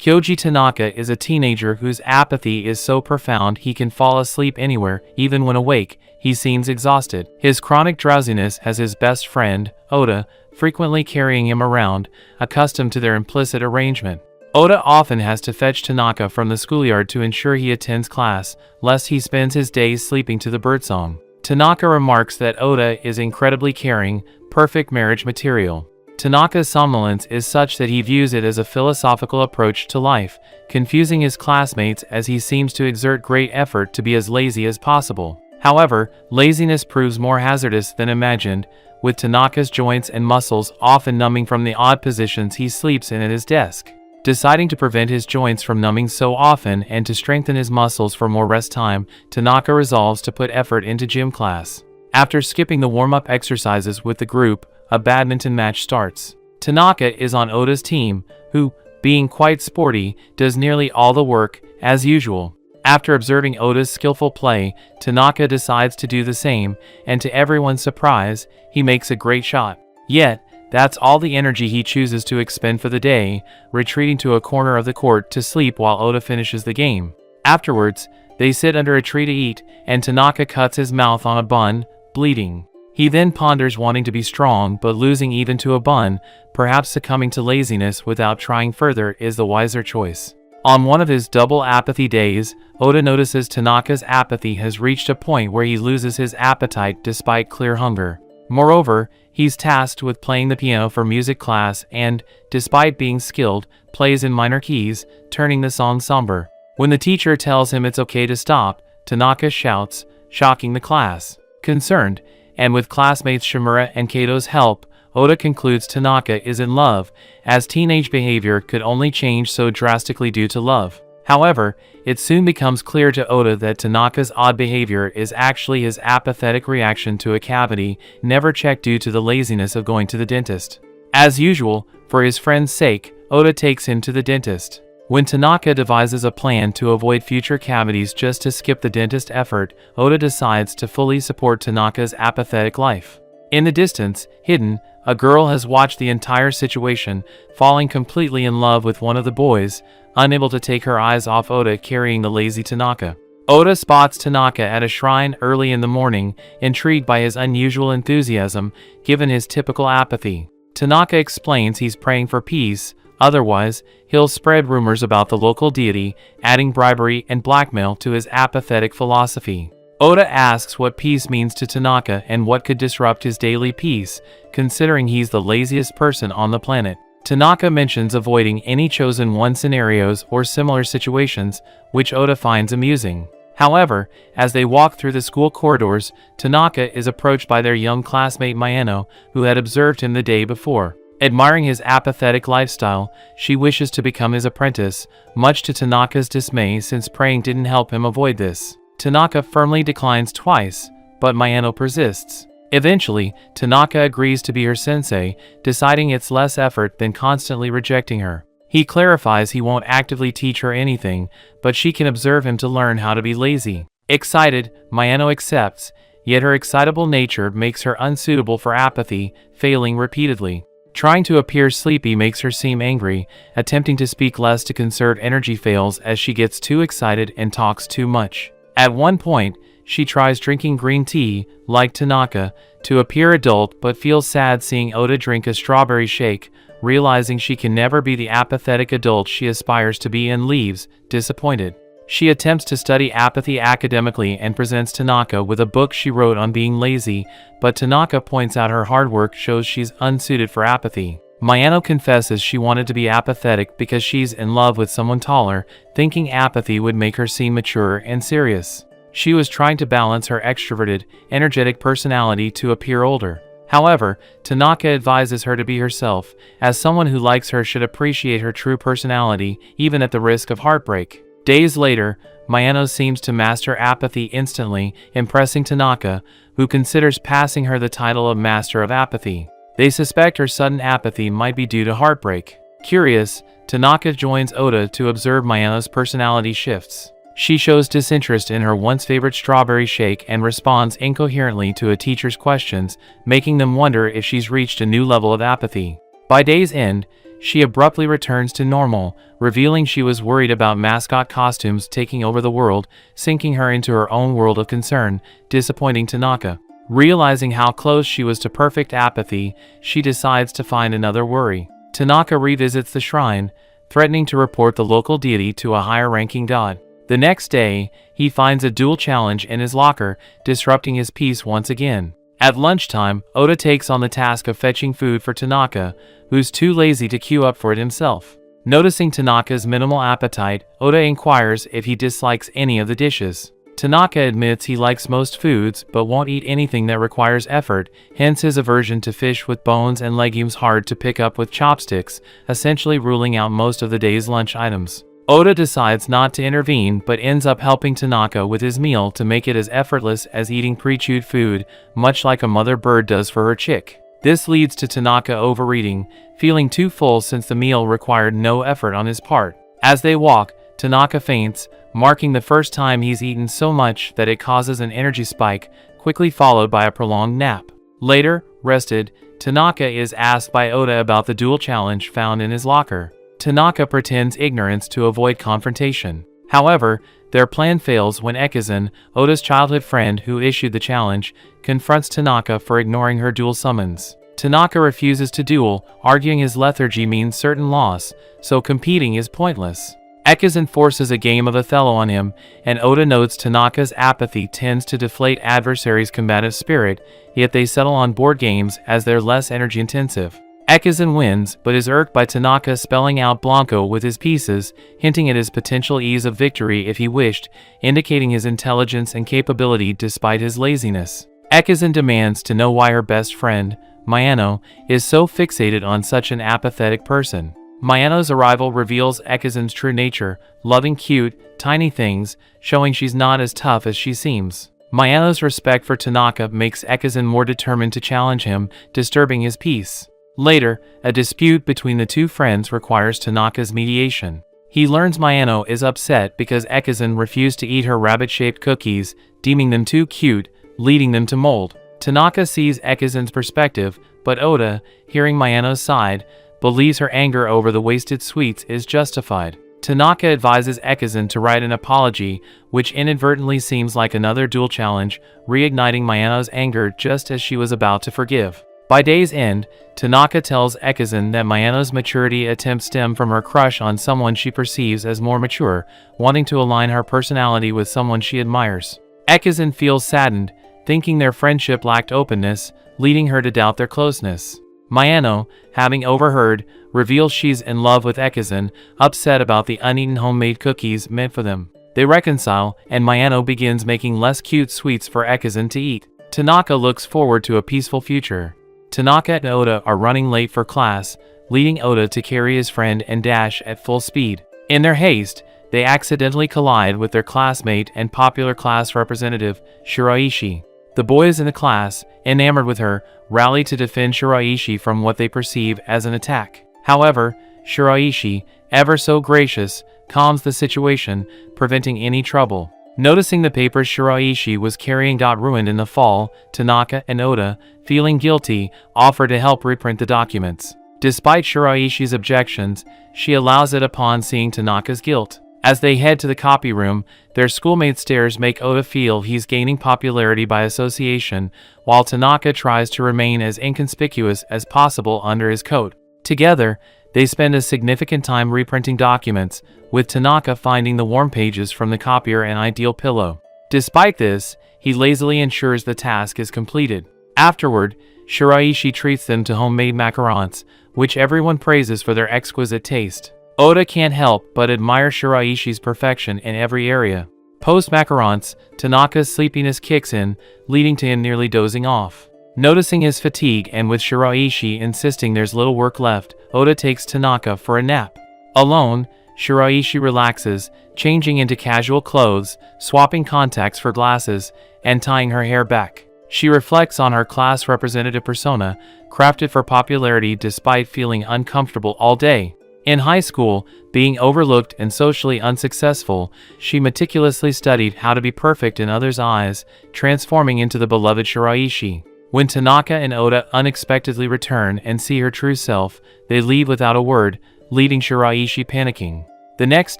Kyoji Tanaka is a teenager whose apathy is so profound he can fall asleep anywhere, even when awake. He seems exhausted. His chronic drowsiness has his best friend, Oda, frequently carrying him around, accustomed to their implicit arrangement. Oda often has to fetch Tanaka from the schoolyard to ensure he attends class, lest he spends his days sleeping to the birdsong. Tanaka remarks that Oda is incredibly caring, perfect marriage material. Tanaka's somnolence is such that he views it as a philosophical approach to life, confusing his classmates as he seems to exert great effort to be as lazy as possible. However, laziness proves more hazardous than imagined, with Tanaka's joints and muscles often numbing from the odd positions he sleeps in at his desk. Deciding to prevent his joints from numbing so often and to strengthen his muscles for more rest time, Tanaka resolves to put effort into gym class. After skipping the warm-up exercises with the group, a badminton match starts. Tanaka is on Oda's team, who, being quite sporty, does nearly all the work, as usual. After observing Oda's skillful play, Tanaka decides to do the same, and to everyone's surprise, he makes a great shot. Yet, that's all the energy he chooses to expend for the day, retreating to a corner of the court to sleep while Oda finishes the game. Afterwards, they sit under a tree to eat, and Tanaka cuts his mouth on a bun, bleeding. He then ponders wanting to be strong but losing even to a bun, perhaps succumbing to laziness without trying further is the wiser choice. On one of his double apathy days, Oda notices Tanaka's apathy has reached a point where he loses his appetite despite clear hunger. Moreover, he's tasked with playing the piano for music class and, despite being skilled, plays in minor keys, turning the song somber. When the teacher tells him it's okay to stop, Tanaka shouts, shocking the class. Concerned, and with classmates Shimura and Kato's help, Oda concludes Tanaka is in love, as teenage behavior could only change so drastically due to love. However, it soon becomes clear to Oda that Tanaka's odd behavior is actually his apathetic reaction to a cavity never checked due to the laziness of going to the dentist. As usual, for his friend's sake, Oda takes him to the dentist. When Tanaka devises a plan to avoid future cavities just to skip the dentist effort, Oda decides to fully support Tanaka's apathetic life. In the distance, hidden, a girl has watched the entire situation, falling completely in love with one of the boys, unable to take her eyes off Oda carrying the lazy Tanaka. Oda spots Tanaka at a shrine early in the morning, intrigued by his unusual enthusiasm, given his typical apathy. Tanaka explains he's praying for peace, otherwise, he'll spread rumors about the local deity, adding bribery and blackmail to his apathetic philosophy. Oda asks what peace means to Tanaka and what could disrupt his daily peace, considering he's the laziest person on the planet. Tanaka mentions avoiding any chosen one scenarios or similar situations, which Oda finds amusing. However, as they walk through the school corridors, Tanaka is approached by their young classmate Mayano, who had observed him the day before. Admiring his apathetic lifestyle, she wishes to become his apprentice, much to Tanaka's dismay since praying didn't help him avoid this. Tanaka firmly declines twice, but Mayano persists. Eventually, Tanaka agrees to be her sensei, deciding it's less effort than constantly rejecting her. He clarifies he won't actively teach her anything, but she can observe him to learn how to be lazy. Excited, Mayano accepts, yet her excitable nature makes her unsuitable for apathy, failing repeatedly. Trying to appear sleepy makes her seem angry, attempting to speak less to conserve energy fails as she gets too excited and talks too much. At one point, she tries drinking green tea, like Tanaka, to appear adult but feels sad seeing Oda drink a strawberry shake, realizing she can never be the apathetic adult she aspires to be and leaves, disappointed. She attempts to study apathy academically and presents Tanaka with a book she wrote on being lazy, but Tanaka points out her hard work shows she's unsuited for apathy. Mayano confesses she wanted to be apathetic because she's in love with someone taller, thinking apathy would make her seem mature and serious. She was trying to balance her extroverted, energetic personality to appear older. However, Tanaka advises her to be herself, as someone who likes her should appreciate her true personality, even at the risk of heartbreak. Days later, Mayano seems to master apathy instantly, impressing Tanaka, who considers passing her the title of Master of Apathy. They suspect her sudden apathy might be due to heartbreak. Curious, Tanaka joins Oda to observe Mayano's personality shifts. She shows disinterest in her once favorite strawberry shake and responds incoherently to a teacher's questions, making them wonder if she's reached a new level of apathy. By day's end, she abruptly returns to normal, revealing she was worried about mascot costumes taking over the world, sinking her into her own world of concern, disappointing Tanaka. Realizing how close she was to perfect apathy, she decides to find another worry. Tanaka revisits the shrine, threatening to report the local deity to a higher-ranking god. The next day, he finds a duel challenge in his locker, disrupting his peace once again. At lunchtime, Oda takes on the task of fetching food for Tanaka, who's too lazy to queue up for it himself. Noticing Tanaka's minimal appetite, Oda inquires if he dislikes any of the dishes. Tanaka admits he likes most foods but won't eat anything that requires effort, hence his aversion to fish with bones and legumes hard to pick up with chopsticks, essentially ruling out most of the day's lunch items. Oda decides not to intervene but ends up helping Tanaka with his meal to make it as effortless as eating pre-chewed food, much like a mother bird does for her chick. This leads to Tanaka overeating, feeling too full since the meal required no effort on his part. As they walk, Tanaka faints, marking the first time he's eaten so much that it causes an energy spike, quickly followed by a prolonged nap. Later, rested, Tanaka is asked by Oda about the duel challenge found in his locker. Tanaka pretends ignorance to avoid confrontation. However, their plan fails when Ekizan, Oda's childhood friend who issued the challenge, confronts Tanaka for ignoring her duel summons. Tanaka refuses to duel, arguing his lethargy means certain loss, so competing is pointless. Ekizan forces a game of Othello on him, and Oda notes Tanaka's apathy tends to deflate adversaries' combative spirit, yet they settle on board games as they're less energy-intensive. Ekizan wins, but is irked by Tanaka spelling out Blanco with his pieces, hinting at his potential ease of victory if he wished, indicating his intelligence and capability despite his laziness. Ekizan demands to know why her best friend, Mayano, is so fixated on such an apathetic person. Mayano's arrival reveals Ekizan's true nature, loving cute, tiny things, showing she's not as tough as she seems. Mayano's respect for Tanaka makes Ekizan more determined to challenge him, disturbing his peace. Later, a dispute between the two friends requires Tanaka's mediation. He learns Mayano is upset because Ekizan refused to eat her rabbit-shaped cookies, deeming them too cute, leading them to mold. Tanaka sees Ekizan's perspective, but Oda, hearing Mayano's side, believes her anger over the wasted sweets is justified. Tanaka advises Ekizan to write an apology, which inadvertently seems like another duel challenge, reigniting Mayano's anger just as she was about to forgive. By day's end, Tanaka tells Ekizan that Mayano's maturity attempts stem from her crush on someone she perceives as more mature, wanting to align her personality with someone she admires. Ekizan feels saddened, thinking their friendship lacked openness, leading her to doubt their closeness. Mayano, having overheard, reveals she's in love with Ekizan, upset about the uneaten homemade cookies meant for them. They reconcile, and Mayano begins making less cute sweets for Ekizan to eat. Tanaka looks forward to a peaceful future. Tanaka and Oda are running late for class, leading Oda to carry his friend and dash at full speed. In their haste, they accidentally collide with their classmate and popular class representative, Shiraishi. The boys in the class, enamored with her, rally to defend Shiraishi from what they perceive as an attack. However, Shiraishi, ever so gracious, calms the situation, preventing any trouble. Noticing the papers Shiraishi was carrying got ruined in the fall, Tanaka and Oda, feeling guilty, offer to help reprint the documents. Despite Shiraishi's objections, she allows it upon seeing Tanaka's guilt. As they head to the copy room, their schoolmates' stares make Oda feel he's gaining popularity by association, while Tanaka tries to remain as inconspicuous as possible under his coat. Together, they spend a significant time reprinting documents, with Tanaka finding the warm pages from the copier an ideal pillow. Despite this, he lazily ensures the task is completed. Afterward, Shiraishi treats them to homemade macarons, which everyone praises for their exquisite taste. Oda can't help but admire Shiraishi's perfection in every area. Post-macarons, Tanaka's sleepiness kicks in, leading to him nearly dozing off. Noticing his fatigue and with Shiraishi insisting there's little work left, Oda takes Tanaka for a nap. Alone, Shiraishi relaxes, changing into casual clothes, swapping contacts for glasses, and tying her hair back. She reflects on her class representative persona, crafted for popularity despite feeling uncomfortable all day. In high school, being overlooked and socially unsuccessful, she meticulously studied how to be perfect in others' eyes, transforming into the beloved Shiraishi. When Tanaka and Oda unexpectedly return and see her true self, they leave without a word, leaving Shiraishi panicking. The next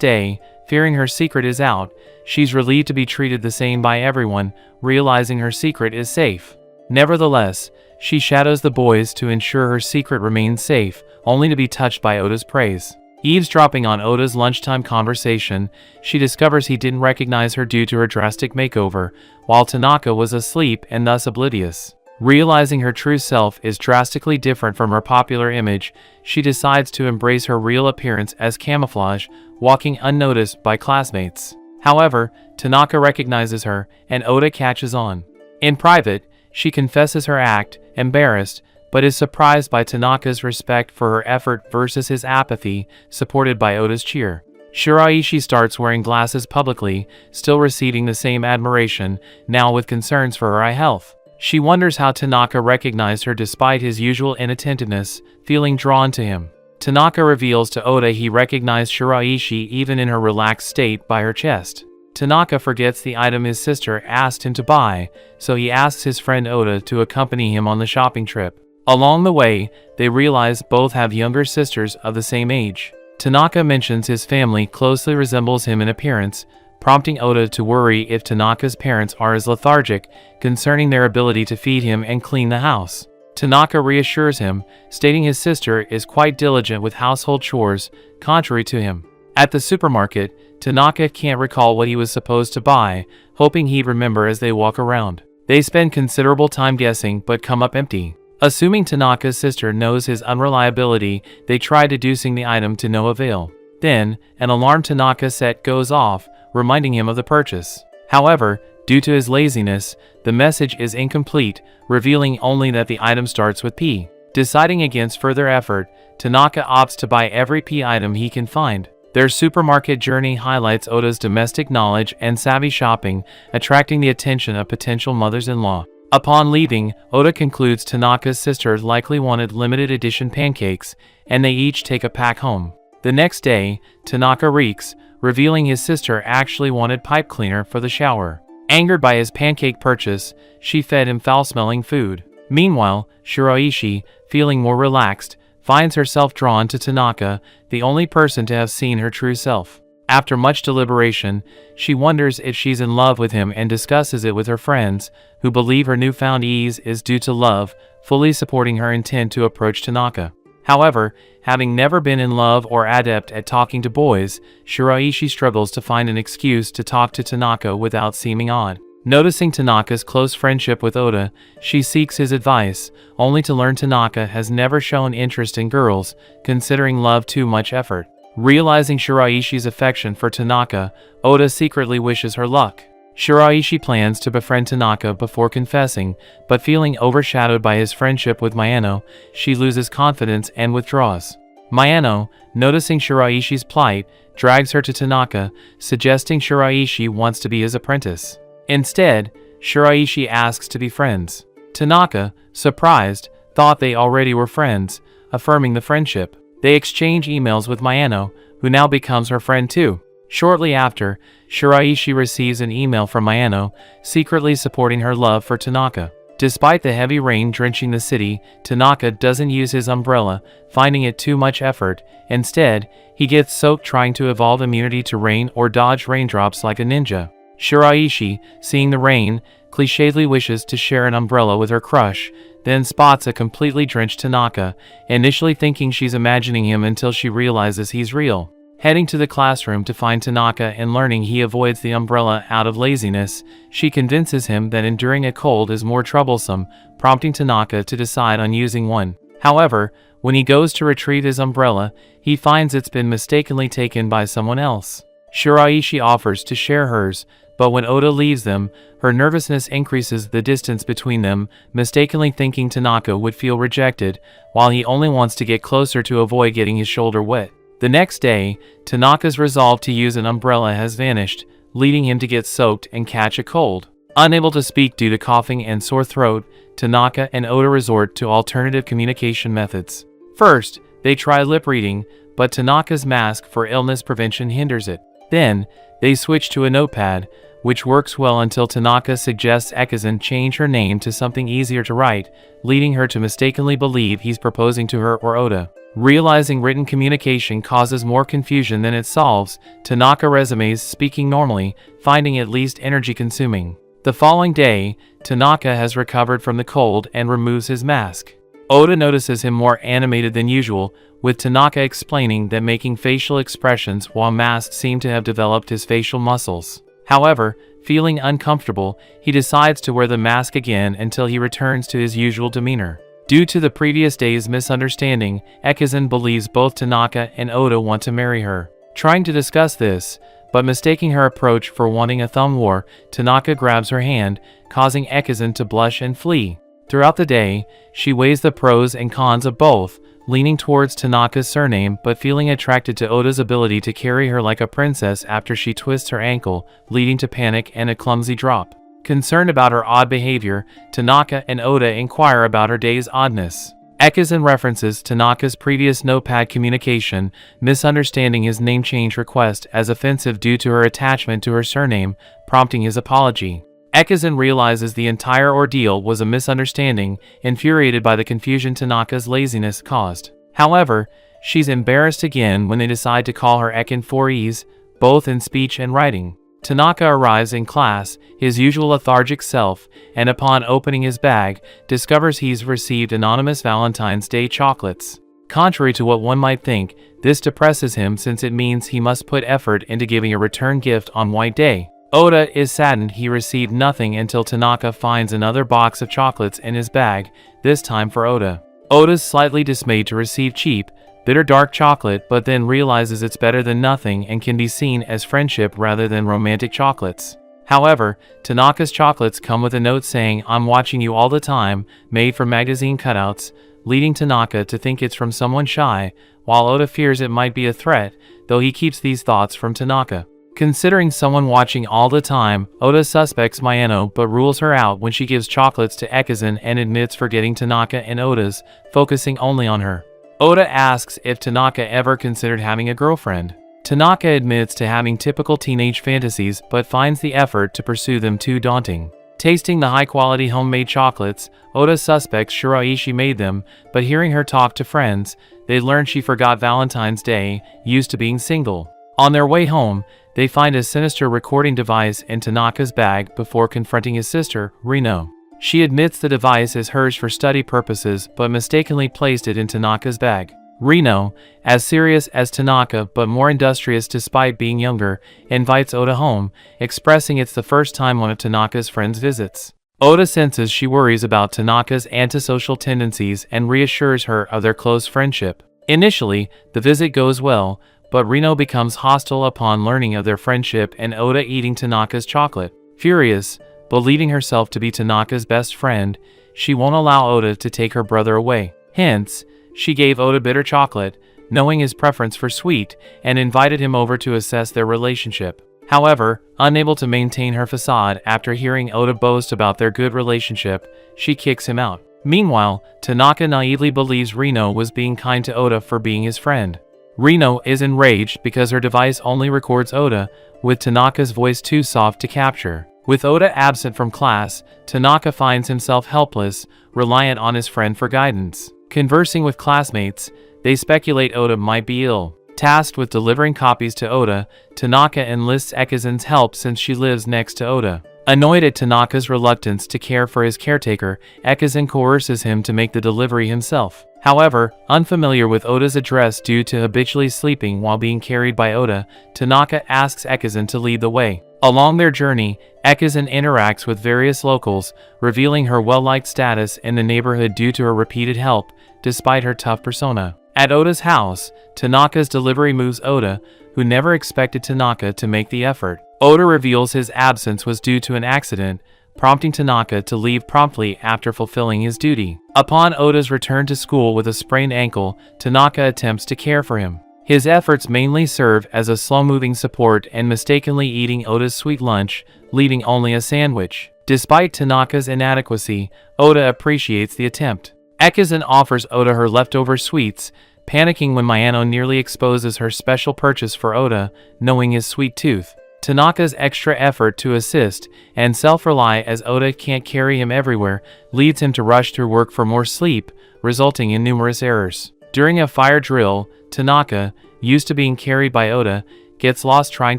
day, fearing her secret is out, she's relieved to be treated the same by everyone, realizing her secret is safe. Nevertheless, she shadows the boys to ensure her secret remains safe, only to be touched by Oda's praise. Eavesdropping on Oda's lunchtime conversation, she discovers he didn't recognize her due to her drastic makeover, while Tanaka was asleep and thus oblivious. Realizing her true self is drastically different from her popular image, she decides to embrace her real appearance as camouflage, walking unnoticed by classmates. However, Tanaka recognizes her, and Oda catches on. In private, she confesses her act, embarrassed, but is surprised by Tanaka's respect for her effort versus his apathy, supported by Oda's cheer. Shiraishi starts wearing glasses publicly, still receiving the same admiration, now with concerns for her eye health. She wonders how Tanaka recognized her despite his usual inattentiveness, feeling drawn to him. Tanaka reveals to Oda he recognized Shiraishi even in her relaxed state by her chest. Tanaka forgets the item his sister asked him to buy, so he asks his friend Oda to accompany him on the shopping trip. Along the way, they realize both have younger sisters of the same age. Tanaka mentions his family closely resembles him in appearance, prompting Oda to worry if Tanaka's parents are as lethargic concerning their ability to feed him and clean the house. Tanaka reassures him, stating his sister is quite diligent with household chores, contrary to him. At the supermarket, Tanaka can't recall what he was supposed to buy, hoping he'd remember as they walk around. They spend considerable time guessing but come up empty. Assuming Tanaka's sister knows his unreliability, they try deducing the item to no avail. Then, an alarm Tanaka set goes off, reminding him of the purchase. However, due to his laziness, the message is incomplete, revealing only that the item starts with P. Deciding against further effort, Tanaka opts to buy every P item he can find. Their supermarket journey highlights Oda's domestic knowledge and savvy shopping, attracting the attention of potential mothers-in-law. Upon leaving, Oda concludes Tanaka's sister likely wanted limited edition pancakes, and they each take a pack home. The next day, Tanaka reeks, revealing his sister actually wanted pipe cleaner for the shower. Angered by his pancake purchase, she fed him foul-smelling food. Meanwhile, Shiraishi, feeling more relaxed, finds herself drawn to Tanaka, the only person to have seen her true self. After much deliberation, she wonders if she's in love with him and discusses it with her friends, who believe her newfound ease is due to love, fully supporting her intent to approach Tanaka. However, having never been in love or adept at talking to boys, Shiraishi struggles to find an excuse to talk to Tanaka without seeming odd. Noticing Tanaka's close friendship with Oda, she seeks his advice, only to learn Tanaka has never shown interest in girls, considering love too much effort. Realizing Shiraishi's affection for Tanaka, Oda secretly wishes her luck. Shiraishi plans to befriend Tanaka before confessing, but feeling overshadowed by his friendship with Mayano, she loses confidence and withdraws. Mayano, noticing Shiraishi's plight, drags her to Tanaka, suggesting Shiraishi wants to be his apprentice. Instead, Shiraishi asks to be friends. Tanaka, surprised, thought they already were friends, affirming the friendship. They exchange emails with Mayano, who now becomes her friend too. Shortly after, Shiraishi receives an email from Mayano, secretly supporting her love for Tanaka. Despite the heavy rain drenching the city, Tanaka doesn't use his umbrella, finding it too much effort. Instead, he gets soaked trying to evolve immunity to rain or dodge raindrops like a ninja. Shiraishi, seeing the rain, clichédly wishes to share an umbrella with her crush, then spots a completely drenched Tanaka, initially thinking she's imagining him until she realizes he's real. Heading to the classroom to find Tanaka and learning he avoids the umbrella out of laziness, she convinces him that enduring a cold is more troublesome, prompting Tanaka to decide on using one. However, when he goes to retrieve his umbrella, he finds it's been mistakenly taken by someone else. Shiraishi offers to share hers, but when Oda leaves them, her nervousness increases the distance between them, mistakenly thinking Tanaka would feel rejected, while he only wants to get closer to avoid getting his shoulder wet. The next day, Tanaka's resolve to use an umbrella has vanished, leading him to get soaked and catch a cold. Unable to speak due to coughing and sore throat, Tanaka and Oda resort to alternative communication methods. First, they try lip reading, but Tanaka's mask for illness prevention hinders it. Then, they switch to a notepad, which works well until Tanaka suggests Ekizan change her name to something easier to write, leading her to mistakenly believe he's proposing to her or Oda. Realizing written communication causes more confusion than it solves, Tanaka resumes speaking normally, finding it least energy-consuming. The following day, Tanaka has recovered from the cold and removes his mask. Oda notices him more animated than usual, with Tanaka explaining that making facial expressions while masked seem to have developed his facial muscles. However, feeling uncomfortable, he decides to wear the mask again until he returns to his usual demeanor. Due to the previous day's misunderstanding, Ekizan believes both Tanaka and Oda want to marry her. Trying to discuss this, but mistaking her approach for wanting a thumb war, Tanaka grabs her hand, causing Ekizan to blush and flee. Throughout the day, she weighs the pros and cons of both, leaning towards Tanaka's surname but feeling attracted to Oda's ability to carry her like a princess after she twists her ankle, leading to panic and a clumsy drop. Concerned about her odd behavior, Tanaka and Oda inquire about her day's oddness. Ekizan references Tanaka's previous notepad communication, misunderstanding his name change request as offensive due to her attachment to her surname, prompting his apology. Ekizan realizes the entire ordeal was a misunderstanding, infuriated by the confusion Tanaka's laziness caused. However, she's embarrassed again when they decide to call her Ek in 4 E's, both in speech and writing. Tanaka arrives in class, his usual lethargic self, and upon opening his bag, discovers he's received anonymous Valentine's Day chocolates. Contrary to what one might think, this depresses him since it means he must put effort into giving a return gift on White Day. Oda is saddened he received nothing until Tanaka finds another box of chocolates in his bag, this time for Oda. Oda's slightly dismayed to receive cheap, bitter dark chocolate but then realizes it's better than nothing and can be seen as friendship rather than romantic chocolates. However, Tanaka's chocolates come with a note saying "I'm watching you all the time," made from magazine cutouts, leading Tanaka to think it's from someone shy, while Oda fears it might be a threat, though he keeps these thoughts from Tanaka. Considering someone watching all the time, Oda suspects Mayano but rules her out when she gives chocolates to Ekizan and admits forgetting Tanaka and Oda's, focusing only on her. Oda asks if Tanaka ever considered having a girlfriend. Tanaka admits to having typical teenage fantasies but finds the effort to pursue them too daunting. Tasting the high-quality homemade chocolates, Oda suspects Shiraishi made them, but hearing her talk to friends, they learn she forgot Valentine's Day, used to being single. On their way home, they find a sinister recording device in Tanaka's bag before confronting his sister, Reno. She admits the device is hers for study purposes but mistakenly placed it in Tanaka's bag. Reno, as serious as Tanaka but more industrious despite being younger, invites Oda home, expressing it's the first time one of Tanaka's friends visits. Oda senses she worries about Tanaka's antisocial tendencies and reassures her of their close friendship. Initially, the visit goes well, but Reno becomes hostile upon learning of their friendship and Oda eating Tanaka's chocolate. Furious, believing herself to be Tanaka's best friend, she won't allow Oda to take her brother away. Hence, she gave Oda bitter chocolate, knowing his preference for sweet, and invited him over to assess their relationship. However, unable to maintain her facade after hearing Oda boast about their good relationship, she kicks him out. Meanwhile, Tanaka naively believes Reno was being kind to Oda for being his friend. Reno is enraged because her device only records Oda, with Tanaka's voice too soft to capture. With Oda absent from class, Tanaka finds himself helpless, reliant on his friend for guidance. Conversing with classmates, they speculate Oda might be ill. Tasked with delivering copies to Oda, Tanaka enlists Ekizan's help since she lives next to Oda. Annoyed at Tanaka's reluctance to care for his caretaker, Ekizan coerces him to make the delivery himself. However, unfamiliar with Oda's address due to habitually sleeping while being carried by Oda, Tanaka asks Ekizan to lead the way. Along their journey, Ekizan interacts with various locals, revealing her well-liked status in the neighborhood due to her repeated help, despite her tough persona. At Oda's house, Tanaka's delivery moves Oda, who never expected Tanaka to make the effort. Oda reveals his absence was due to an accident, prompting Tanaka to leave promptly after fulfilling his duty. Upon Oda's return to school with a sprained ankle, Tanaka attempts to care for him. His efforts mainly serve as a slow-moving support and mistakenly eating Oda's sweet lunch, leaving only a sandwich. Despite Tanaka's inadequacy, Oda appreciates the attempt. Ekizan offers Oda her leftover sweets, panicking when Mayano nearly exposes her special purchase for Oda, knowing his sweet tooth. Tanaka's extra effort to assist and self-rely as Oda can't carry him everywhere leads him to rush through work for more sleep, resulting in numerous errors. During a fire drill, Tanaka, used to being carried by Oda, gets lost trying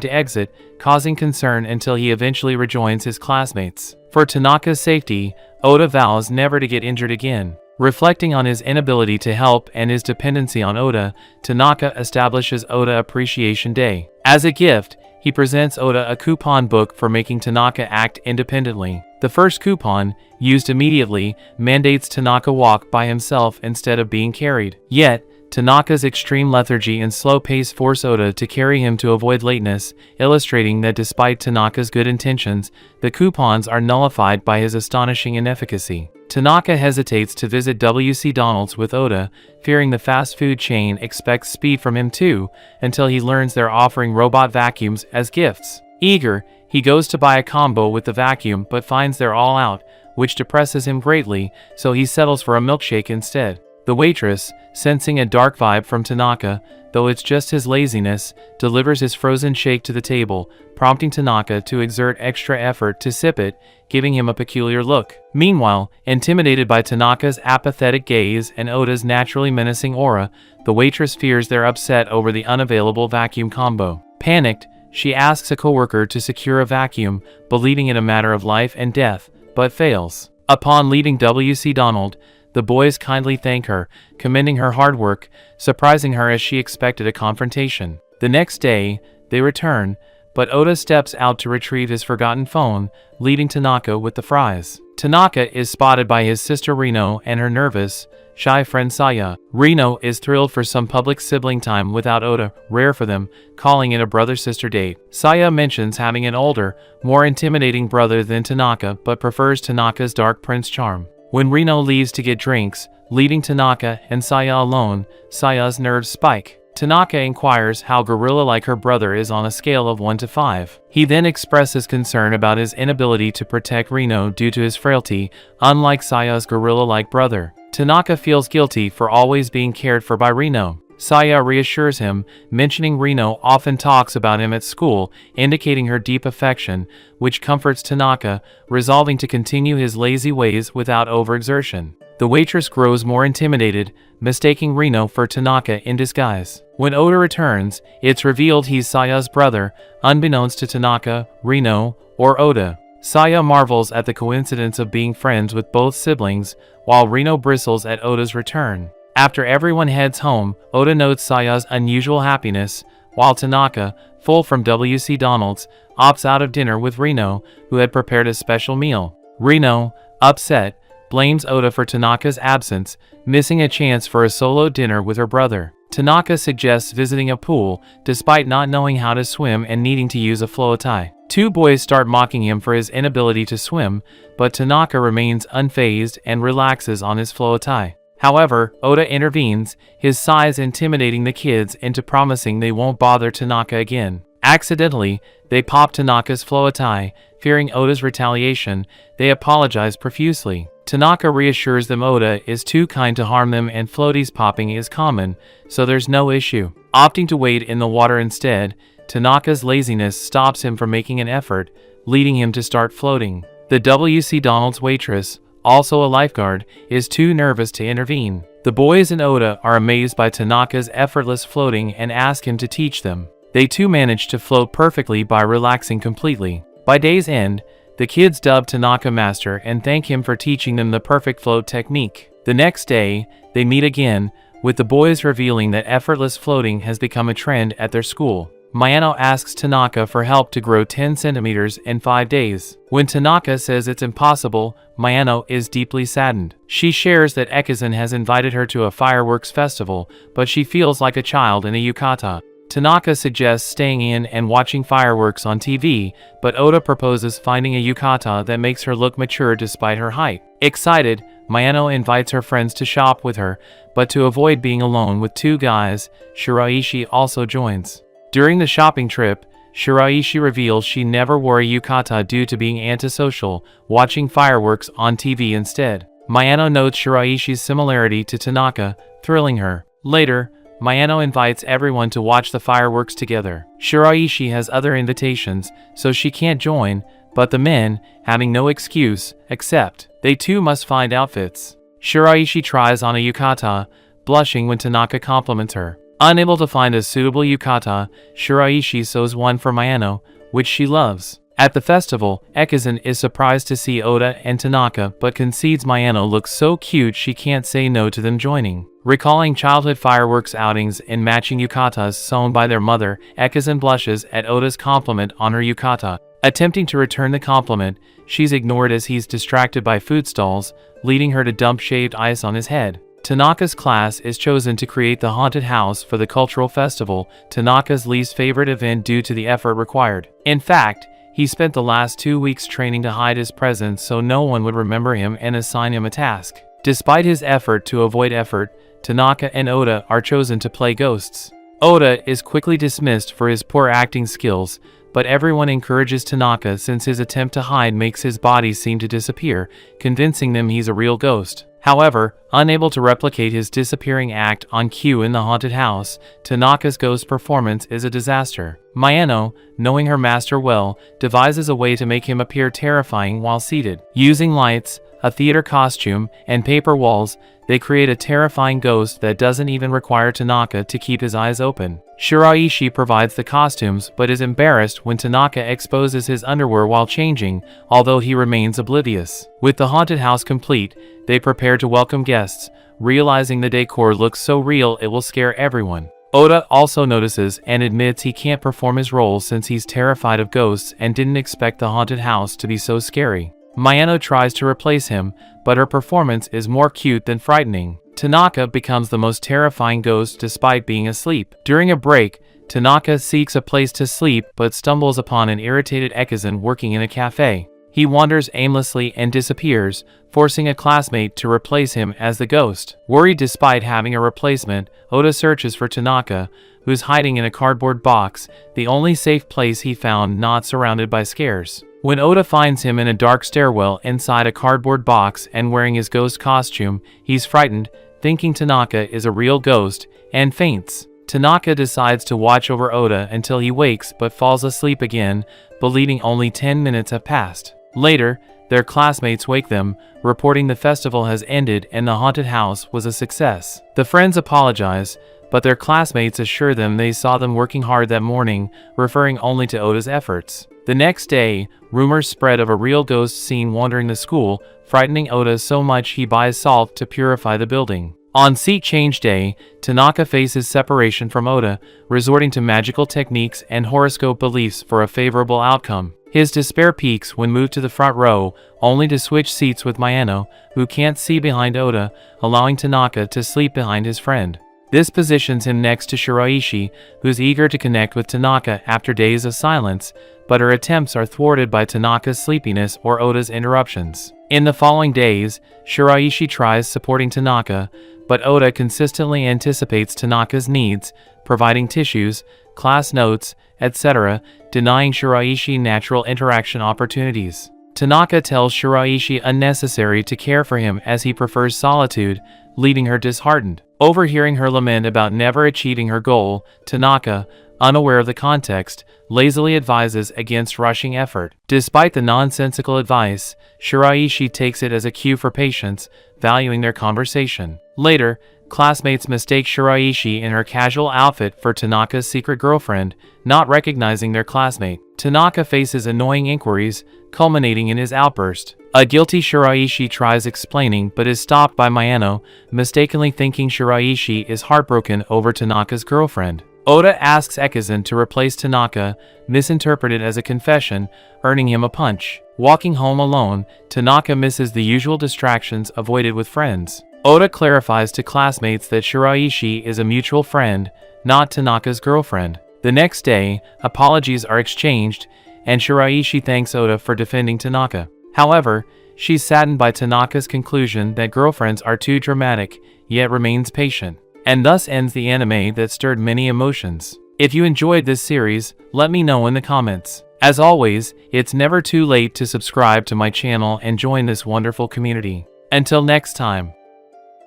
to exit, causing concern until he eventually rejoins his classmates. For Tanaka's safety, Oda vows never to get injured again. Reflecting on his inability to help and his dependency on Oda, Tanaka establishes Oda Appreciation Day. As a gift, he presents Oda a coupon book for making Tanaka act independently. The first coupon, used immediately, mandates Tanaka walk by himself instead of being carried. Yet, Tanaka's extreme lethargy and slow pace force Oda to carry him to avoid lateness, illustrating that despite Tanaka's good intentions, the coupons are nullified by his astonishing inefficacy. Tanaka hesitates to visit W.C. Donald's with Oda, fearing the fast food chain expects speed from him too, until he learns they're offering robot vacuums as gifts. Eager, he goes to buy a combo with the vacuum but finds they're all out, which depresses him greatly, so he settles for a milkshake instead. The waitress, sensing a dark vibe from Tanaka, though it's just his laziness, delivers his frozen shake to the table, prompting Tanaka to exert extra effort to sip it, giving him a peculiar look. Meanwhile, intimidated by Tanaka's apathetic gaze and Oda's naturally menacing aura, the waitress fears they're upset over the unavailable vacuum combo. Panicked, she asks a coworker to secure a vacuum, believing it a matter of life and death, but fails. Upon leaving W.C. Donald, the boys kindly thank her, commending her hard work, surprising her as she expected a confrontation. The next day, they return, but Oda steps out to retrieve his forgotten phone, leaving Tanaka with the fries. Tanaka is spotted by his sister Reno and her nervous, shy friend Saya. Reno is thrilled for some public sibling time without Oda, rare for them, calling it a brother-sister date. Saya mentions having an older, more intimidating brother than Tanaka but prefers Tanaka's dark prince charm. When Reno leaves to get drinks, leaving Tanaka and Saya alone, Saya's nerves spike. Tanaka inquires how gorilla-like her brother is on a scale of 1 to 5. He then expresses concern about his inability to protect Reno due to his frailty, unlike Saya's gorilla-like brother. Tanaka feels guilty for always being cared for by Reno. Saya reassures him, mentioning Reno often talks about him at school, indicating her deep affection, which comforts Tanaka, resolving to continue his lazy ways without overexertion. The waitress grows more intimidated, mistaking Reno for Tanaka in disguise. When Oda returns, it's revealed he's Saya's brother, unbeknownst to Tanaka, Reno, or Oda. Saya marvels at the coincidence of being friends with both siblings, while Reno bristles at Oda's return. After everyone heads home, Oda notes Saya's unusual happiness, while Tanaka, full from W.C. Donald's, opts out of dinner with Reno, who had prepared a special meal. Reno, upset, blames Oda for Tanaka's absence, missing a chance for a solo dinner with her brother. Tanaka suggests visiting a pool, despite not knowing how to swim and needing to use a floatai. Two boys start mocking him for his inability to swim, but Tanaka remains unfazed and relaxes on his floatai. However, Oda intervenes, his size intimidating the kids into promising they won't bother Tanaka again. Accidentally, they pop Tanaka's floatai. Fearing Oda's retaliation, they apologize profusely. Tanaka reassures them Oda is too kind to harm them and floaties popping is common, so there's no issue. Opting to wade in the water instead, Tanaka's laziness stops him from making an effort, leading him to start floating. The W.C. Donald's waitress, also a lifeguard, is too nervous to intervene. The boys and Oda are amazed by Tanaka's effortless floating and ask him to teach them. They too manage to float perfectly by relaxing completely. By day's end, the kids dub Tanaka master and thank him for teaching them the perfect float technique. The next day, they meet again, with the boys revealing that effortless floating has become a trend at their school. Mayano asks Tanaka for help to grow 10 centimeters in 5 days. When Tanaka says it's impossible, Mayano is deeply saddened. She shares that Ekizan has invited her to a fireworks festival, but she feels like a child in a yukata. Tanaka suggests staying in and watching fireworks on TV, but Oda proposes finding a yukata that makes her look mature despite her height. Excited, Mayano invites her friends to shop with her, but to avoid being alone with two guys, Shiraishi also joins. During the shopping trip, Shiraishi reveals she never wore a yukata due to being antisocial, watching fireworks on TV instead. Mayano notes Shiraishi's similarity to Tanaka, thrilling her. Later, Mayano invites everyone to watch the fireworks together. Shiraishi has other invitations, so she can't join, but the men, having no excuse, accept. They too must find outfits. Shiraishi tries on a yukata, blushing when Tanaka compliments her. Unable to find a suitable yukata, Shiraishi sews one for Mayano, which she loves. At the festival, Ekizan is surprised to see Oda and Tanaka but concedes Mayano looks so cute she can't say no to them joining. Recalling childhood fireworks outings in matching yukatas sewn by their mother, Ekizan blushes at Oda's compliment on her yukata. Attempting to return the compliment, she's ignored as he's distracted by food stalls, leading her to dump shaved ice on his head. Tanaka's class is chosen to create the haunted house for the cultural festival, Tanaka's least favorite event due to the effort required. In fact, he spent the last 2 weeks training to hide his presence so no one would remember him and assign him a task. Despite his effort to avoid effort, Tanaka and Oda are chosen to play ghosts. Oda is quickly dismissed for his poor acting skills, but everyone encourages Tanaka since his attempt to hide makes his body seem to disappear, convincing them he's a real ghost. However, unable to replicate his disappearing act on cue in the haunted house, Tanaka's ghost performance is a disaster. Mayano, knowing her master well, devises a way to make him appear terrifying while seated. Using lights, a theater costume, and paper walls, they create a terrifying ghost that doesn't even require Tanaka to keep his eyes open. Shiraishi provides the costumes but is embarrassed when Tanaka exposes his underwear while changing, although he remains oblivious. With the haunted house complete, they prepare to welcome guests, realizing the decor looks so real it will scare everyone. Oda also notices and admits he can't perform his role since he's terrified of ghosts and didn't expect the haunted house to be so scary. Mayano tries to replace him, but her performance is more cute than frightening. Tanaka becomes the most terrifying ghost despite being asleep. During a break, Tanaka seeks a place to sleep but stumbles upon an irritated Ekizan working in a cafe. He wanders aimlessly and disappears, forcing a classmate to replace him as the ghost. Worried despite having a replacement, Oda searches for Tanaka, who's hiding in a cardboard box, the only safe place he found not surrounded by scares. When Oda finds him in a dark stairwell inside a cardboard box and wearing his ghost costume, he's frightened, thinking Tanaka is a real ghost, and faints. Tanaka decides to watch over Oda until he wakes but falls asleep again, believing only 10 minutes have passed. Later, their classmates wake them, reporting the festival has ended and the haunted house was a success. The friends apologize, but their classmates assure them they saw them working hard that morning, referring only to Oda's efforts. The next day, rumors spread of a real ghost seen wandering the school, frightening Oda so much he buys salt to purify the building. On seat change day, Tanaka faces separation from Oda, resorting to magical techniques and horoscope beliefs for a favorable outcome. His despair peaks when moved to the front row, only to switch seats with Mayano, who can't see behind Oda, allowing Tanaka to sleep behind his friend. This positions him next to Shiraishi, who's eager to connect with Tanaka after days of silence, but her attempts are thwarted by Tanaka's sleepiness or Oda's interruptions. In the following days, Shiraishi tries supporting Tanaka, but Oda consistently anticipates Tanaka's needs, providing tissues, class notes, etc., denying Shiraishi natural interaction opportunities. Tanaka tells Shiraishi unnecessary to care for him as he prefers solitude, leaving her disheartened. Overhearing her lament about never achieving her goal, Tanaka, unaware of the context, lazily advises against rushing effort. Despite the nonsensical advice, Shiraishi takes it as a cue for patience, valuing their conversation. Later, classmates mistake Shiraishi in her casual outfit for Tanaka's secret girlfriend, not recognizing their classmate. Tanaka faces annoying inquiries, culminating in his outburst. A guilty Shiraishi tries explaining but is stopped by Mayano, mistakenly thinking Shiraishi is heartbroken over Tanaka's girlfriend. Oda asks Ekizan to replace Tanaka, misinterpreted as a confession, earning him a punch. Walking home alone, Tanaka misses the usual distractions avoided with friends. Oda clarifies to classmates that Shiraishi is a mutual friend, not Tanaka's girlfriend. The next day, apologies are exchanged, and Shiraishi thanks Oda for defending Tanaka. However, she's saddened by Tanaka's conclusion that girlfriends are too dramatic, yet remains patient. And thus ends the anime that stirred many emotions. If you enjoyed this series, let me know in the comments. As always, it's never too late to subscribe to my channel and join this wonderful community. Until next time.